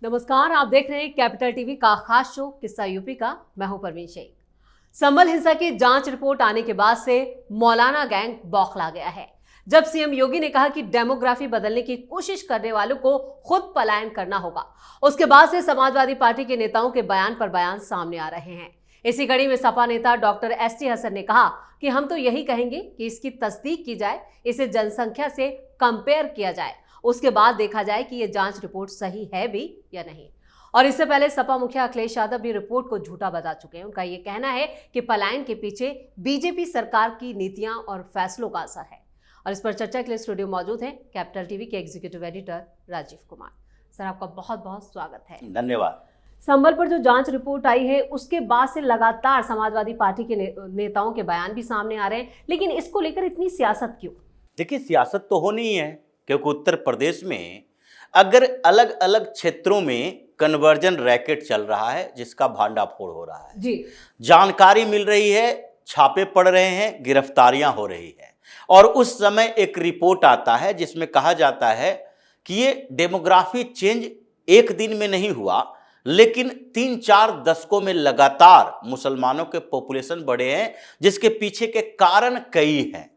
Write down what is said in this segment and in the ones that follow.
नमस्कार, आप देख रहे हैं कैपिटल टीवी का खास शो किस्सा यूपी का। मैं हूं परवीन शेख। संभल हिंसा की जांच रिपोर्ट आने के बाद से मौलाना गैंग बौखला गया है। जब सीएम योगी ने कहा कि डेमोग्राफी बदलने की कोशिश करने वालों को खुद पलायन करना होगा, उसके बाद से समाजवादी पार्टी के नेताओं के बयान पर बयान सामने आ रहे हैं। इसी कड़ी में सपा नेता डॉक्टर एसटी हसन ने कहा कि हम तो यही कहेंगे कि इसकी तस्दीक की जाए, इसे जनसंख्या से कंपेयर किया जाए, उसके बाद देखा जाए कि यह जांच रिपोर्ट सही है भी या नहीं। और इससे पहले सपा मुखिया अखिलेश यादव भी रिपोर्ट को झूठा बता चुके हैं। उनका यह कहना है कि पलायन के पीछे बीजेपी सरकार की नीतियां और फैसलों का असर है। और इस पर चर्चा के लिए स्टूडियो मौजूद हैं कैपिटल टीवी के executive editor Rajiv Kumar. Sir, आपका बहुत बहुत स्वागत है। धन्यवाद। संभल पर जो जांच रिपोर्ट आई है उसके बाद से लगातार समाजवादी पार्टी के नेताओं के बयान भी सामने आ रहे हैं, लेकिन इसको लेकर इतनी सियासत क्यों? देखिए, सियासत तो होनी ही है, क्योंकि उत्तर प्रदेश में अगर अलग अलग क्षेत्रों में कन्वर्जन रैकेट चल रहा है जिसका भांडाफोड़ हो रहा है जी, जानकारी मिल रही है, छापे पड़ रहे हैं, गिरफ्तारियां हो रही है, और उस समय एक रिपोर्ट आता है जिसमें कहा जाता है कि ये डेमोग्राफी चेंज एक दिन में नहीं हुआ, लेकिन 3-4 दशकों में लगातार मुसलमानों के पॉपुलेशन बढ़े हैं, जिसके पीछे के कारण कई हैं।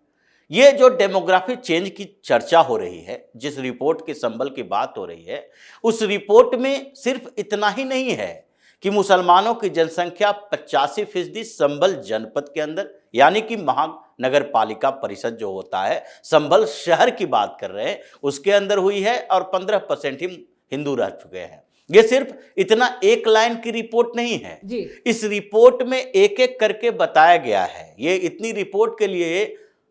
ये जो डेमोग्राफी चेंज की चर्चा हो रही है, जिस रिपोर्ट के संबल की बात हो रही है, उस रिपोर्ट में सिर्फ इतना ही नहीं है कि मुसलमानों की जनसंख्या 85% संभल जनपद के अंदर, यानी कि महानगर पालिका परिषद जो होता है, संभल शहर की बात कर रहे हैं, उसके अंदर हुई है, और 15% ही हिंदू रह चुके हैं। ये सिर्फ इतना एक लाइन की रिपोर्ट नहीं है जी। इस रिपोर्ट में एक एक करके बताया गया है। ये इतनी रिपोर्ट के लिए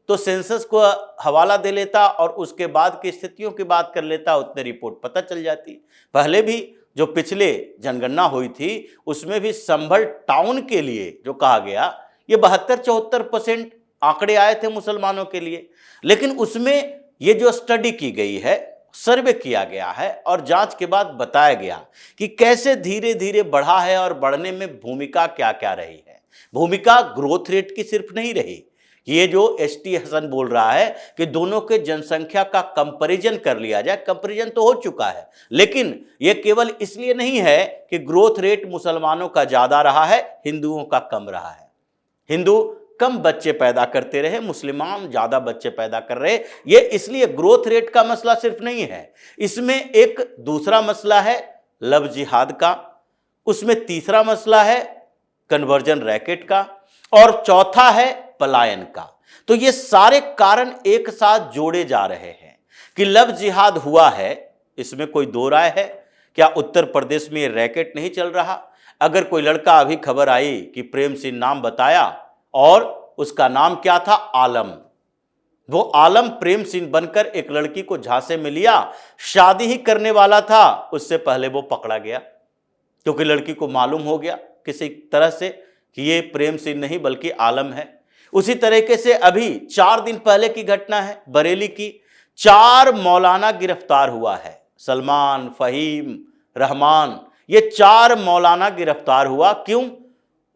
तो सेंसस को हवाला दे लेता और उसके बाद की स्थितियों की बात कर लेता, उतने रिपोर्ट पता चल जाती। पहले भी जो पिछले जनगणना हुई थी उसमें भी संभल टाउन के लिए जो कहा गया, ये 72-74% आंकड़े आए थे मुसलमानों के लिए, लेकिन उसमें ये जो स्टडी की गई है, सर्वे किया गया है और जांच के बाद बताया गया कि कैसे धीरे धीरे बढ़ा है और बढ़ने में भूमिका क्या क्या रही है। भूमिका ग्रोथ रेट की सिर्फ नहीं रही। ये जो एसटी हसन बोल रहा है कि दोनों के जनसंख्या का कंपैरिजन कर लिया जाए, कंपैरिजन तो हो चुका है, लेकिन ये केवल इसलिए नहीं है कि ग्रोथ रेट मुसलमानों का ज्यादा रहा है, हिंदुओं का कम रहा है। हिंदू कम बच्चे पैदा करते रहे, मुसलमान ज्यादा बच्चे पैदा कर रहे। ये इसलिए ग्रोथ रेट का मसला सिर्फ नहीं है, इसमें एक दूसरा मसला है लव जिहाद का, उसमें तीसरा मसला है कन्वर्जन रैकेट का, और चौथा है पलायन का। तो ये सारे कारण एक साथ जोड़े जा रहे हैं कि लव जिहाद हुआ है, इसमें कोई दो राय है। क्या उत्तर प्रदेश में ये रैकेट नहीं चल रहा? अगर कोई लड़का, अभी खबर आई कि प्रेम सिंह नाम बताया और उसका नाम क्या था, आलम, वो आलम प्रेम सिंह बनकर एक लड़की को झांसे में लिया, शादी ही करने वाला था, उससे पहले वो पकड़ा गया, क्योंकि लड़की को मालूम हो गया किसी तरह से कि ये प्रेम सिंह नहीं बल्कि आलम है। उसी तरीके से अभी 4 दिन पहले की घटना है बरेली की, 4 मौलाना गिरफ्तार हुआ है, सलमान, फहीम, रहमान, ये 4 मौलाना गिरफ्तार हुआ। क्यों?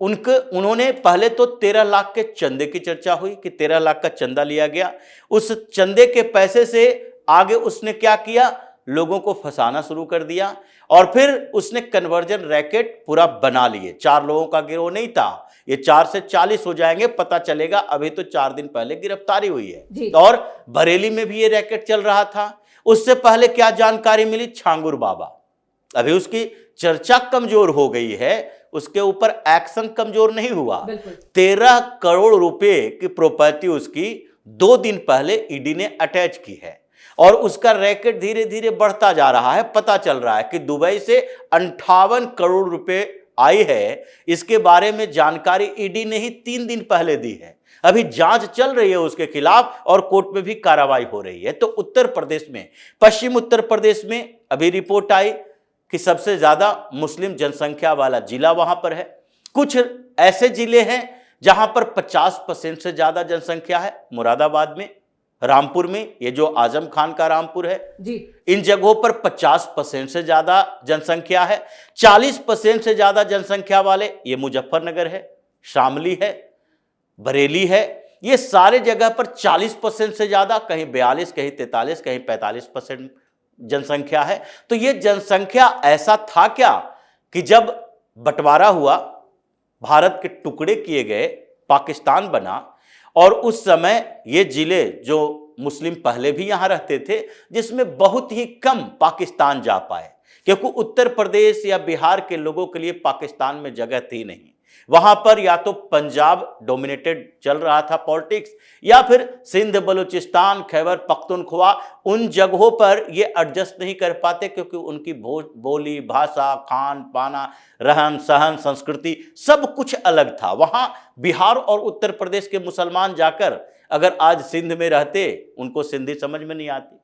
उन्होंने पहले तो 13 लाख के चंदे की चर्चा हुई कि 13 लाख का चंदा लिया गया, उस चंदे के पैसे से आगे उसने क्या किया, लोगों को फंसाना शुरू कर दिया, और फिर उसने कन्वर्जन रैकेट पूरा बना लिए। 4 लोगों का गिरोह नहीं था, ये 4 से 40 हो जाएंगे, पता चलेगा। अभी तो 4 दिन पहले गिरफ्तारी हुई है, और बरेली में भी ये रैकेट चल रहा था। उससे पहले क्या जानकारी मिली, छांगुर बाबा, अभी उसकी चर्चा कमजोर हो गई है, उसके ऊपर एक्शन कमजोर नहीं हुआ। 13 करोड़ रुपए की प्रॉपर्टी उसकी 2 दिन पहले ईडी ने अटैच की है, और उसका रैकेट धीरे धीरे बढ़ता जा रहा है। पता चल रहा है कि दुबई से 58 करोड़ रुपए आई है। इसके बारे में जानकारी ईडी ने ही 3 दिन पहले दी है। अभी जांच चल रही है उसके खिलाफ और कोर्ट में भी कार्रवाई हो रही है। तो उत्तर प्रदेश में, पश्चिम उत्तर प्रदेश में अभी रिपोर्ट आई कि सबसे ज्यादा मुस्लिम जनसंख्या वाला जिला वहां पर है। कुछ ऐसे जिले हैं जहां पर 50% से ज्यादा जनसंख्या है, मुरादाबाद में, रामपुर में, ये जो आजम खान का रामपुर है जी, इन जगहों पर 50% से ज्यादा जनसंख्या है। 40% से ज्यादा जनसंख्या वाले ये मुजफ्फरनगर है, शामली है, बरेली है। ये सारे जगह पर 40% से ज्यादा, कहीं 42, कहीं 43, कहीं 45% जनसंख्या है। तो ये जनसंख्या ऐसा था क्या कि जब बंटवारा हुआ, भारत के टुकड़े किए गए, पाकिस्तान बना, और उस समय ये जिले जो मुस्लिम पहले भी यहां रहते थे, जिसमें बहुत ही कम पाकिस्तान जा पाए, क्योंकि उत्तर प्रदेश या बिहार के लोगों के लिए पाकिस्तान में जगह थी नहीं। वहां पर या तो पंजाब डोमिनेटेड चल रहा था पॉलिटिक्स, या फिर सिंध, बलूचिस्तान, खैबर पख्तूनख्वा, उन जगहों पर ये एडजस्ट नहीं कर पाते, क्योंकि उनकी बोली, भाषा, खान पाना, रहन सहन, संस्कृति सब कुछ अलग था। वहां बिहार और उत्तर प्रदेश के मुसलमान जाकर अगर आज सिंध में रहते, उनको सिंधी समझ में नहीं आती।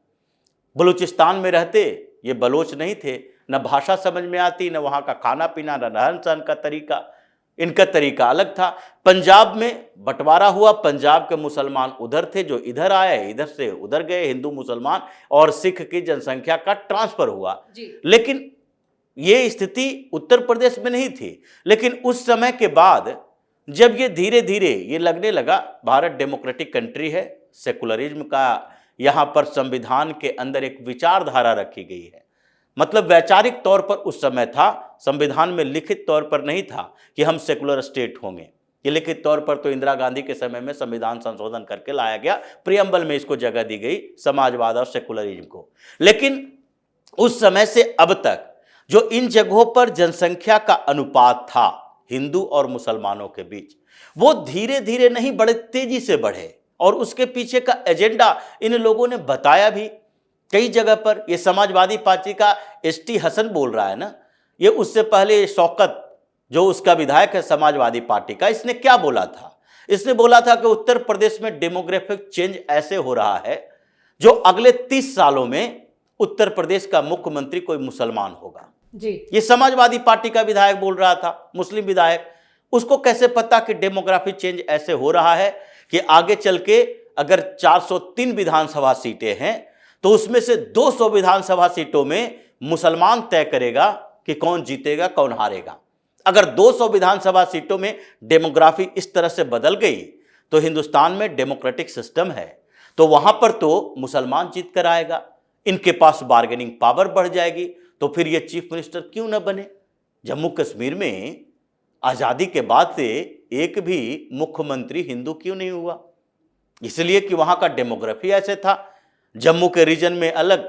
बलूचिस्तान में रहते, ये बलोच नहीं थे, न भाषा समझ में आती, न वहां का खाना पीना, न रहन सहन का तरीका, इनका तरीका अलग था। पंजाब में बंटवारा हुआ, पंजाब के मुसलमान उधर थे जो इधर आए, इधर से उधर गए हिंदू मुसलमान, और सिख की जनसंख्या का ट्रांसफर हुआ। लेकिन ये स्थिति उत्तर प्रदेश में नहीं थी। लेकिन उस समय के बाद जब ये धीरे धीरे ये लगने लगा, भारत डेमोक्रेटिक कंट्री है, सेकुलरिज्म का यहाँ पर संविधान के अंदर एक विचारधारा रखी गई है, मतलब वैचारिक तौर पर उस समय था, संविधान में लिखित तौर पर नहीं था कि हम सेकुलर स्टेट होंगे। ये लिखित तौर पर तो इंदिरा गांधी के समय में संविधान संशोधन करके लाया गया, प्रियम्बल में इसको जगह दी गई, समाजवाद और सेकुलरिज्म को। लेकिन उस समय से अब तक जो इन जगहों पर जनसंख्या का अनुपात था हिंदू और मुसलमानों के बीच, वो धीरे धीरे नहीं, बड़े तेजी से बढ़े। और उसके पीछे का एजेंडा इन लोगों ने बताया भी कई जगह पर। ये समाजवादी पार्टी का एसटी हसन बोल रहा है ना, ये उससे पहले शौकत जो उसका विधायक है समाजवादी पार्टी का, इसने क्या बोला था? इसने बोला था कि उत्तर प्रदेश में डेमोग्राफिक चेंज ऐसे हो रहा है जो अगले 30 सालों में उत्तर प्रदेश का मुख्यमंत्री कोई मुसलमान होगा जी। ये समाजवादी पार्टी का विधायक बोल रहा था, मुस्लिम विधायक। उसको कैसे पता कि डेमोग्राफिक चेंज ऐसे हो रहा है कि आगे चल के अगर 403 विधानसभा सीटें हैं तो उसमें से 200 विधानसभा सीटों में मुसलमान तय करेगा कि कौन जीतेगा कौन हारेगा। अगर 200 विधानसभा सीटों में डेमोग्राफी इस तरह से बदल गई तो हिंदुस्तान में डेमोक्रेटिक सिस्टम है, तो वहां पर तो मुसलमान जीत कर आएगा, इनके पास बार्गेनिंग पावर बढ़ जाएगी, तो फिर ये चीफ मिनिस्टर क्यों न बने। जम्मू कश्मीर में आज़ादी के बाद से एक भी मुख्यमंत्री हिंदू क्यों नहीं हुआ? इसलिए कि वहां का डेमोग्राफी ऐसे था। जम्मू के रीजन में अलग,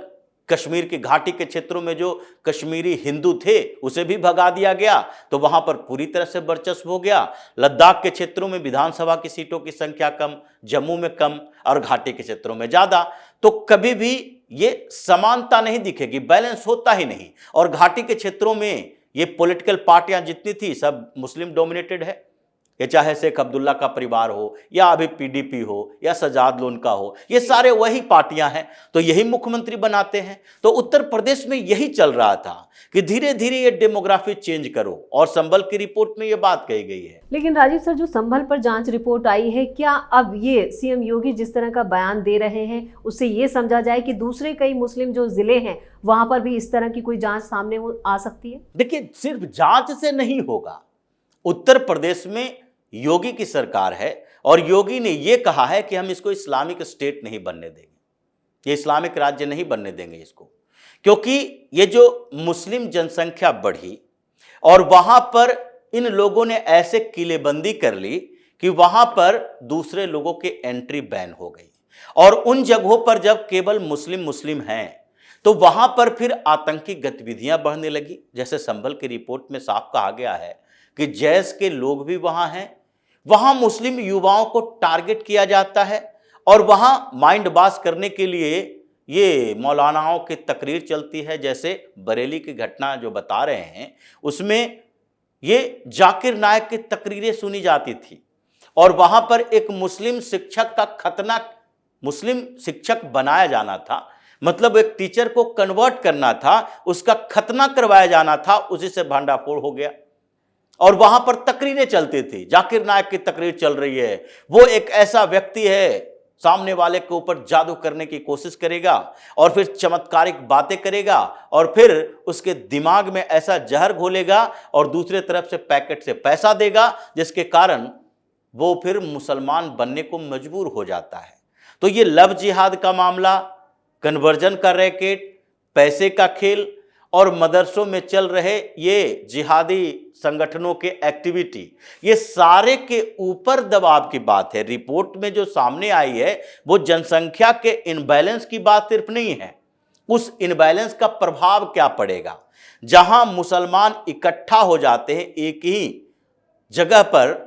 कश्मीर की घाटी के क्षेत्रों में जो कश्मीरी हिंदू थे उसे भी भगा दिया गया, तो वहां पर पूरी तरह से वर्चस्व हो गया। लद्दाख के क्षेत्रों में विधानसभा की सीटों की संख्या कम, जम्मू में कम और घाटी के क्षेत्रों में ज्यादा। तो कभी भी ये समानता नहीं दिखेगी, बैलेंस होता ही नहीं। और घाटी के क्षेत्रों में ये पॉलिटिकल पार्टियां जितनी थी सब मुस्लिम डोमिनेटेड है, ये चाहे शेख अब्दुल्ला का परिवार हो या अभी पीडीपी हो या सजाद लोन का हो, ये सारे वही पार्टियां हैं, तो यही मुख्यमंत्री बनाते हैं। तो उत्तर प्रदेश में यही चल रहा था कि धीरे धीरे ये डेमोग्राफी चेंज करो, और संभल की रिपोर्ट में ये बात कही गई है। लेकिन राजीव सर, जो संभल पर जांच रिपोर्ट आई है, क्या अब ये सीएम योगी जिस तरह का बयान दे रहे हैं उससे ये समझा जाए कि दूसरे कई मुस्लिम जो जिले हैं वहां पर भी इस तरह की कोई जांच सामने आ सकती है? देखिए, सिर्फ जांच से नहीं होगा। उत्तर प्रदेश में योगी की सरकार है और योगी ने यह कहा है कि हम इसको इस्लामिक स्टेट नहीं बनने देंगे, ये इस्लामिक राज्य नहीं बनने देंगे इसको, क्योंकि ये जो मुस्लिम जनसंख्या बढ़ी और वहां पर इन लोगों ने ऐसे किलेबंदी कर ली कि वहां पर दूसरे लोगों के एंट्री बैन हो गई। और उन जगहों पर जब केवल मुस्लिम हैं तो वहां पर फिर आतंकी गतिविधियां बढ़ने लगी। जैसे संभल की रिपोर्ट में साफ कहा गया है कि जैश के लोग भी वहां हैं, वहां मुस्लिम युवाओं को टारगेट किया जाता है और वहां माइंड वाश करने के लिए ये मौलानाओं की तकरीर चलती है। जैसे बरेली की घटना जो बता रहे हैं उसमें ये जाकिर नायक की तकरीरें सुनी जाती थी और वहां पर एक मुस्लिम शिक्षक का खतना, मुस्लिम शिक्षक बनाया जाना था, मतलब एक टीचर को कन्वर्ट करना था, उसका खतना करवाया जाना था, उसी से भांडाफोड़ हो गया। और वहां पर तकरीरें चलती थी, जाकिर नायक की तकरीर चल रही है, वो एक ऐसा व्यक्ति है सामने वाले के ऊपर जादू करने की कोशिश करेगा और फिर चमत्कारिक बातें करेगा और फिर उसके दिमाग में ऐसा जहर घोलेगा और दूसरे तरफ से पैकेट से पैसा देगा, जिसके कारण वो फिर मुसलमान बनने को मजबूर हो जाता है। तो ये लव जिहाद का मामला, कन्वर्जन का रैकेट, पैसे का खेल और मदरसों में चल रहे ये जिहादी संगठनों के एक्टिविटी, ये सारे के ऊपर दबाव की बात है। रिपोर्ट में जो सामने आई है वो जनसंख्या के इनबैलेंस की बात सिर्फ नहीं है, उस इनबैलेंस का प्रभाव क्या पड़ेगा। जहां मुसलमान इकट्ठा हो जाते हैं एक ही जगह पर,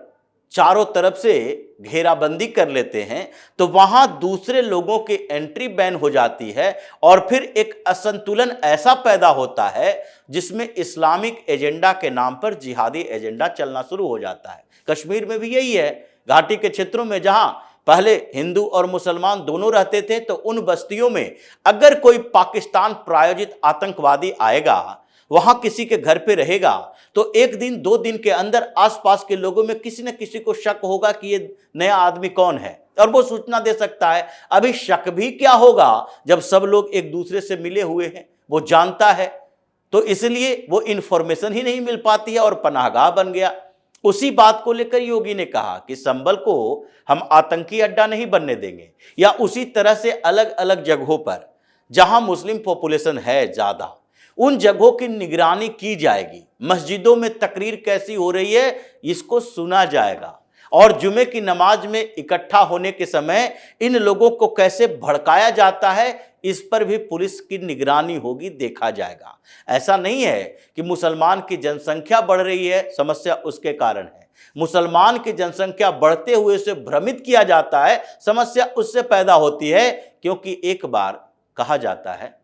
चारों तरफ से घेराबंदी कर लेते हैं, तो वहां दूसरे लोगों की एंट्री बैन हो जाती है और फिर एक असंतुलन ऐसा पैदा होता है जिसमें इस्लामिक एजेंडा के नाम पर जिहादी एजेंडा चलना शुरू हो जाता है। कश्मीर में भी यही है। घाटी के क्षेत्रों में जहां पहले हिंदू और मुसलमान दोनों रहते थे, तो उन बस्तियों में अगर कोई पाकिस्तान प्रायोजित आतंकवादी आएगा, वहां किसी के घर पे रहेगा, तो एक दिन दो दिन के अंदर आसपास के लोगों में किसी न किसी को शक होगा कि ये नया आदमी कौन है, और वो सूचना दे सकता है। अभी शक भी क्या होगा जब सब लोग एक दूसरे से मिले हुए हैं, वो जानता है, तो इसलिए वो इंफॉर्मेशन ही नहीं मिल पाती है और पनाहगाह बन गया। उसी बात को लेकर योगी ने कहा कि संभल को हम आतंकी अड्डा नहीं बनने देंगे, या उसी तरह से अलग अलग जगहों पर जहां मुस्लिम पॉपुलेशन है ज्यादा, उन जगहों की निगरानी की जाएगी। मस्जिदों में तकरीर कैसी हो रही है इसको सुना जाएगा, और जुमे की नमाज में इकट्ठा होने के समय इन लोगों को कैसे भड़काया जाता है इस पर भी पुलिस की निगरानी होगी, देखा जाएगा। ऐसा नहीं है कि मुसलमान की जनसंख्या बढ़ रही है, समस्या उसके कारण है। मुसलमान की जनसंख्या बढ़ते हुए से भ्रमित किया जाता है, समस्या उससे पैदा होती है, क्योंकि एक बार कहा जाता है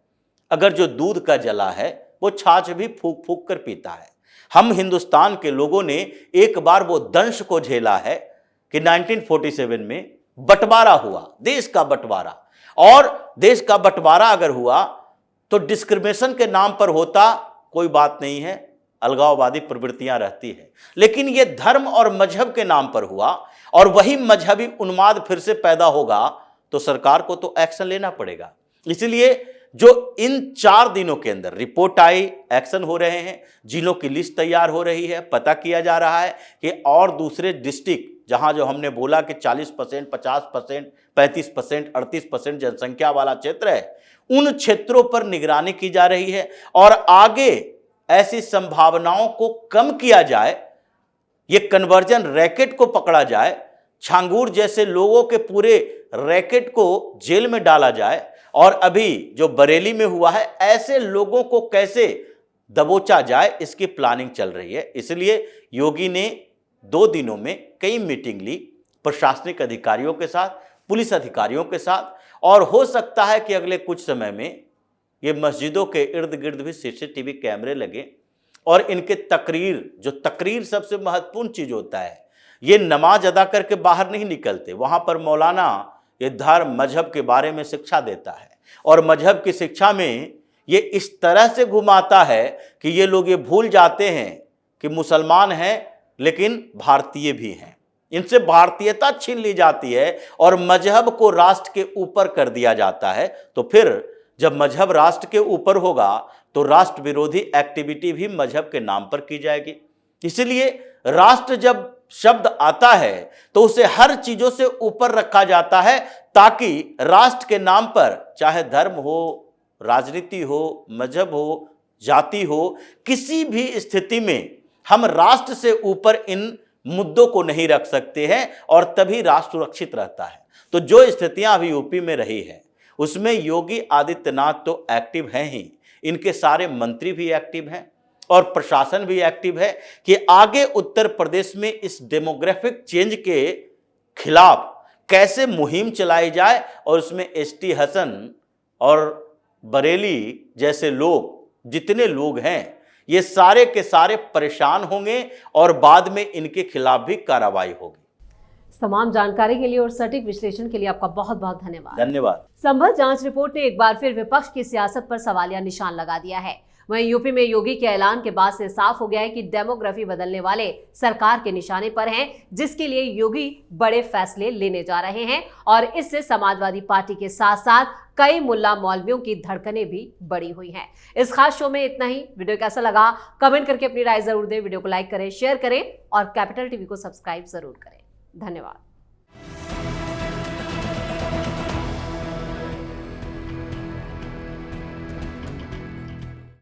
अगर जो दूध का जला है वो छाछ भी फूक फूक कर पीता है। हम हिंदुस्तान के लोगों ने एक बार वो दंश को झेला है कि 1947 में बंटवारा हुआ, देश का बंटवारा, और देश का बंटवारा अगर हुआ तो डिस्क्रिमिनेशन के नाम पर होता, कोई बात नहीं है, अलगाववादी प्रवृत्तियां रहती है, लेकिन ये धर्म और मजहब के नाम पर हुआ, और वही मजहबी उन्माद फिर से पैदा होगा तो सरकार को तो एक्शन लेना पड़ेगा। इसलिए जो इन 4 दिनों के अंदर रिपोर्ट आई, एक्शन हो रहे हैं, जिलों की लिस्ट तैयार हो रही है, पता किया जा रहा है कि और दूसरे डिस्ट्रिक्ट जहां जो हमने बोला कि 40%, 50%, 35%, 38% जनसंख्या वाला क्षेत्र है, उन क्षेत्रों पर निगरानी की जा रही है, और आगे ऐसी संभावनाओं को कम किया जाए, ये कन्वर्जन रैकेट को पकड़ा जाए, छांगूर जैसे लोगों के पूरे रैकेट को जेल में डाला जाए, और अभी जो बरेली में हुआ है ऐसे लोगों को कैसे दबोचा जाए, इसकी प्लानिंग चल रही है। इसलिए योगी ने 2 दिनों में कई मीटिंग ली प्रशासनिक अधिकारियों के साथ, पुलिस अधिकारियों के साथ, और हो सकता है कि अगले कुछ समय में ये मस्जिदों के इर्द गिर्द भी CCTV कैमरे लगे, और इनके तकरीर सबसे महत्वपूर्ण चीज होता है, ये नमाज अदा करके बाहर नहीं निकलते, वहां पर मौलाना ये धर्म मजहब के बारे में शिक्षा देता है, और मजहब की शिक्षा में ये इस तरह से घुमाता है कि ये लोग ये भूल जाते हैं कि मुसलमान हैं लेकिन भारतीय भी हैं। इनसे भारतीयता छीन ली जाती है और मजहब को राष्ट्र के ऊपर कर दिया जाता है। तो फिर जब मजहब राष्ट्र के ऊपर होगा तो राष्ट्र विरोधी एक्टिविटी भी मजहब के नाम पर की जाएगी। इसलिए राष्ट्र जब शब्द आता है तो उसे हर चीजों से ऊपर रखा जाता है, ताकि राष्ट्र के नाम पर चाहे धर्म हो, राजनीति हो, मजहब हो, जाति हो, किसी भी स्थिति में हम राष्ट्र से ऊपर इन मुद्दों को नहीं रख सकते हैं, और तभी राष्ट्र सुरक्षित रहता है। तो जो स्थितियां अभी यूपी में रही है उसमें योगी आदित्यनाथ तो एक्टिव हैं ही, इनके सारे मंत्री भी एक्टिव हैं और प्रशासन भी एक्टिव है कि आगे उत्तर प्रदेश में इस डेमोग्राफिक चेंज के खिलाफ कैसे मुहिम चलाई जाए, और उसमें ST हसन और बरेली जैसे लोग, जितने लोग हैं, ये सारे के सारे परेशान होंगे और बाद में इनके खिलाफ भी कार्रवाई होगी। तमाम जानकारी के लिए और सटीक विश्लेषण के लिए आपका बहुत बहुत धन्यवाद। धन्यवाद। संभल जांच रिपोर्ट ने एक बार फिर विपक्ष की सियासत पर सवालिया निशान लगा दिया है। वहीं यूपी में योगी के ऐलान के बाद से साफ हो गया है कि डेमोग्राफी बदलने वाले सरकार के निशाने पर हैं, जिसके लिए योगी बड़े फैसले लेने जा रहे हैं, और इससे समाजवादी पार्टी के साथ साथ कई मुल्ला मौलवियों की धड़कनें भी बढ़ी हुई हैं। इस खास शो में इतना ही। वीडियो कैसा लगा कमेंट करके अपनी राय जरूर दें। वीडियो को लाइक करें, शेयर करें और कैपिटल टीवी को सब्सक्राइब जरूर करें। धन्यवाद।